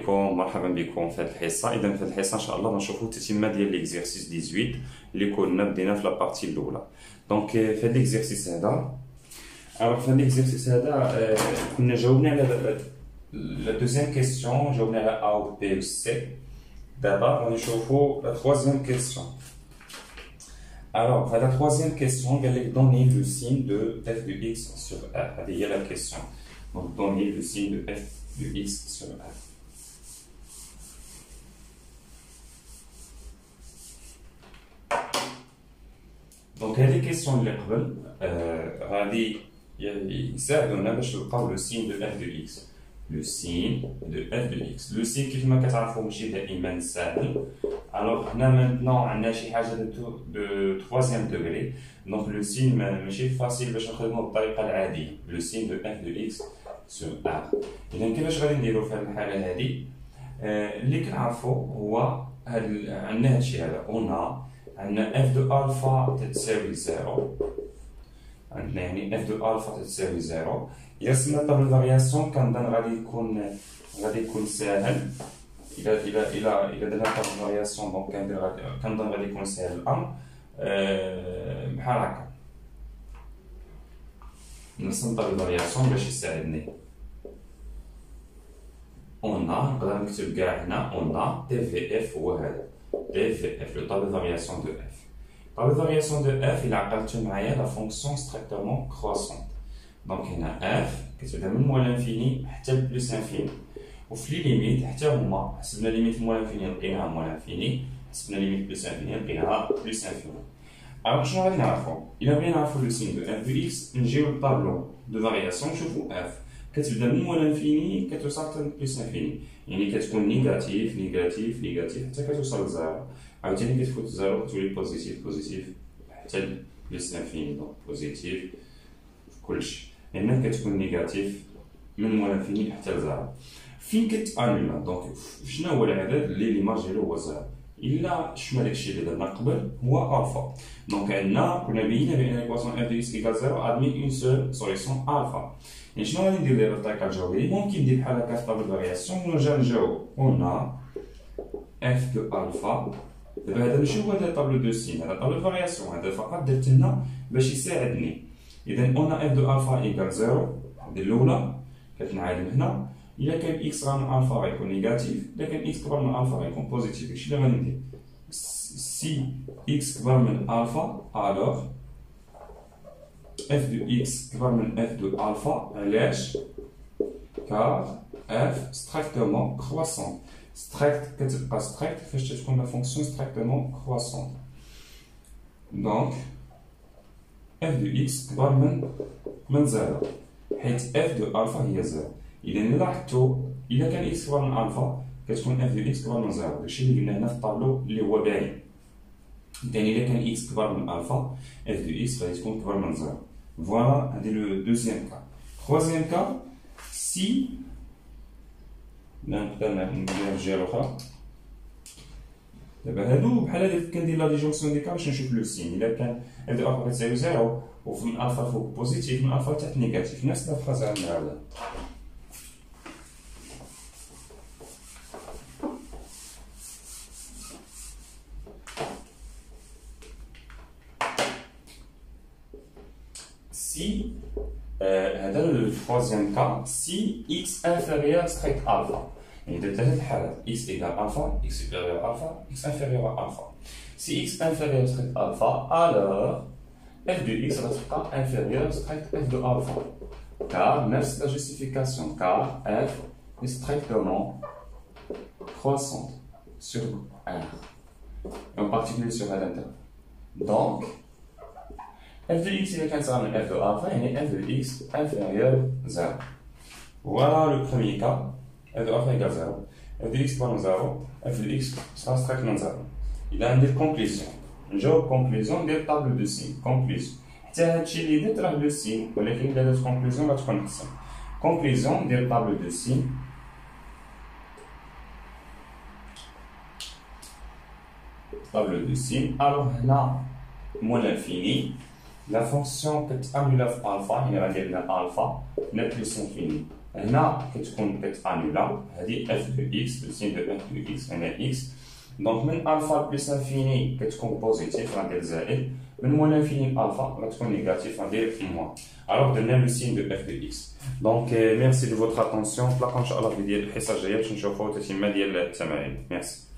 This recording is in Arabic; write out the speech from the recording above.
عليكم، مرحبا بكم في هذه الحصه. اذا في هذه الحصه ان شاء الله غنشوفوا التتمه ديال ليكزيرسيس 18 اللي كنا بدينا في لابارتي الاولى. دونك في هذا ليكزيرسيس هذا في هذا ليكزيرسيس هذا كنا جاوبنا على لا دوزيام كيسيون، جاوبنا على ا و بي و سي. دابا غنشوفوا لا troisième كيسيون. Alors, la troisième question, elle est donner le signe de f de x sur r. Il y a la question. Donc, donner le signe de f de x sur r. Donc, هذه الكيسيون اللي قبل غادي يساعدونا باش نلقاو لو سين دو f de x. لو سين دو f de x. لو سين كيف ما كتعرفوا ماشي دائما ساهل. Alors, هنا maintenant عندنا شي حاجه دو troisième degré. Donc, le signe ماشي فاسيل باش نخدمو بالطريقه العاديه. لو سين دو f de x sur r. إذا كيفاش غادي نديرو في هذه الحاله هذه؟ اللي كنعرفو هو عندنا هادشي هذا. عندنا f دو الفا تتساوي زيرو. عندنا يعني f دو الفا تتساوي زيرو. إلا رسمنا طابل فارياسيون كنظن غادي يكون ساهل. إلا درنا طابل فارياسيون دونك كنظن غادي يكون ساهل الأمر. بحال هكا نرسم طابل فارياسيون باش يساعدني. نقدر نكتب كاع هنا تي في اف هو هذا تي في اف لو طابل فارياسيون دو اف. طابل فارياسيون دو اف إلا عقلتو معايا لا فونكسيون ستريكتومون كروسونت. دونك هنا اف كتبدا من موال انفيني حتى لبلوس انفيني، وفي لي ليميت حتى هما حسبنا ليميت موال انفيني لقيناها موال انفيني، حسبنا ليميت بلوس انفيني لقيناها بلوس انفيني. Alors شنو غادي نعرفو؟ إلا بغينا نعرفو لو سين دو اف دو اكس نجيو للطابلو دو فارياسيون نشوفو اف كتبدا من موال انفيني كتوصل حتى بلوس انفيني، يعني كتكون نيجاتيف نيجاتيف نيجاتيف حتى كتوصل لزيرو، عاوتاني كتفوت زيرو كتولي بوزيتيف بوزيتيف حتى بلوس انفيني. دونك بوزيتيف كلشي، هنا كتكون نيجاتيف من موال انفيني حتى لزيرو. فين كتانولا؟ دونك شنو هو العدد اللي ليماج ديالو هو زيرو؟ إلا شفنا داكشي اللي درنا قبل هو الفا. دونك عندنا كنا بينا بان ليكواسيون اف دو اكس ايكال زيرو ادمي اون سول سوليسيون الفا. يعني شنو غادي ندير دابا بالطريقه الجوهريه؟ ممكن ندير بحال هكا في طابل فارياسيون ونرجع نجاوب. اف دو الفا. دابا هذا ماشي هو هذا طابلو دو سين، هذا طابلو فارياسيون، هذا فقط درت لنا باش يساعدني. اذا اف دو الفا ايكال زيرو. هذه الاولى كتنعاد هنا. إلا كان إكس غير من ألفا غيكون نيجاتيف، إلا كان إكس كبر من ألفا غيكون بوزيتيف. هادشي اللي غادي ندير. سي إكس كبر من ألفا ألوغ إف دو إكس كبر من إف دو ألفا. علاش؟ كار إف ستريكتومون كرواسون. ستريكت كتبقى ستريكت فاش تكون لا فونكسيون ستريكتومون كرواسون. دونك إف دو إكس كبر من زيرو، حيت إف دو ألفا هي زيرو. إذا إلا لاحظتو إلا كان إكس كبر من ألفا كتكون إف دو إكس كبر من زيرو. داكشي اللي قلنا هنا في الطابلو اللي هو باين. يعني إلا كان إكس كبر من ألفا إف دو إكس غادي تكون كبر من زيرو. فوالا هادي لو دوزيام كا. تخوازيام كا سي نقدر نديرها في جهة أخرى. دابا هادو بحال هادي كندير لا ديجونكسيون دي كا باش نشوف لو سين. إلا كان إف دو ألفا كتساوي زيرو ومن ألفا فوق بوزيتيف من ألفا تحت نيجاتيف، نفس لا فراز عندنا هذا. Si هذا لو troisième cas si x inférieur strict alpha. يعني درت ثلاث حالات x égale alpha x supérieur alpha x inférieur à alpha. si x inférieur strict alpha alors f de x غتبقى inférieur strict f de alpha car نفس la justification car f est strictement croissante sur r et en particulier sur r intervalle. Donc f de x إذا كانت صغيرة من f de alpha يعني f de x inférieur 0. Voilà le premier cas. f de alpha égale 0. f de x كبر من 0 f de x sera strict من 0. إذا ندير كونكليزيون. نجاوب كونكليزيون ندير طابلو دو سين. كونكليزيون حتى هادشي اللي درت راه لو سين، ولكن إلا درت كونكليزيون غتكون أحسن. كونكليزيون ندير طابلو دو سين. طابلو دو سين. ألوغ هنا موال انفيني. La fonction كتأمل في ألفا، يعني غندير لنا ألفا هنا بلوس انفيني. هنا كتكون بيت انولا هذه اف دو اكس لو سين دو اف دو اكس هنا اكس دونك من الفا بلس انفيني كتكون بوزيتيف غندير زائد من موان انفيني الفا غتكون نيجاتيف غندير موان الوغ درنا لو سين دو اف دو اكس دونك ميرسي دو فوتر اتونسيون نتلاقاو ان شاء الله في ديال الحصه الجايه باش نشوفوا تتمه ديال التمارين ميرسي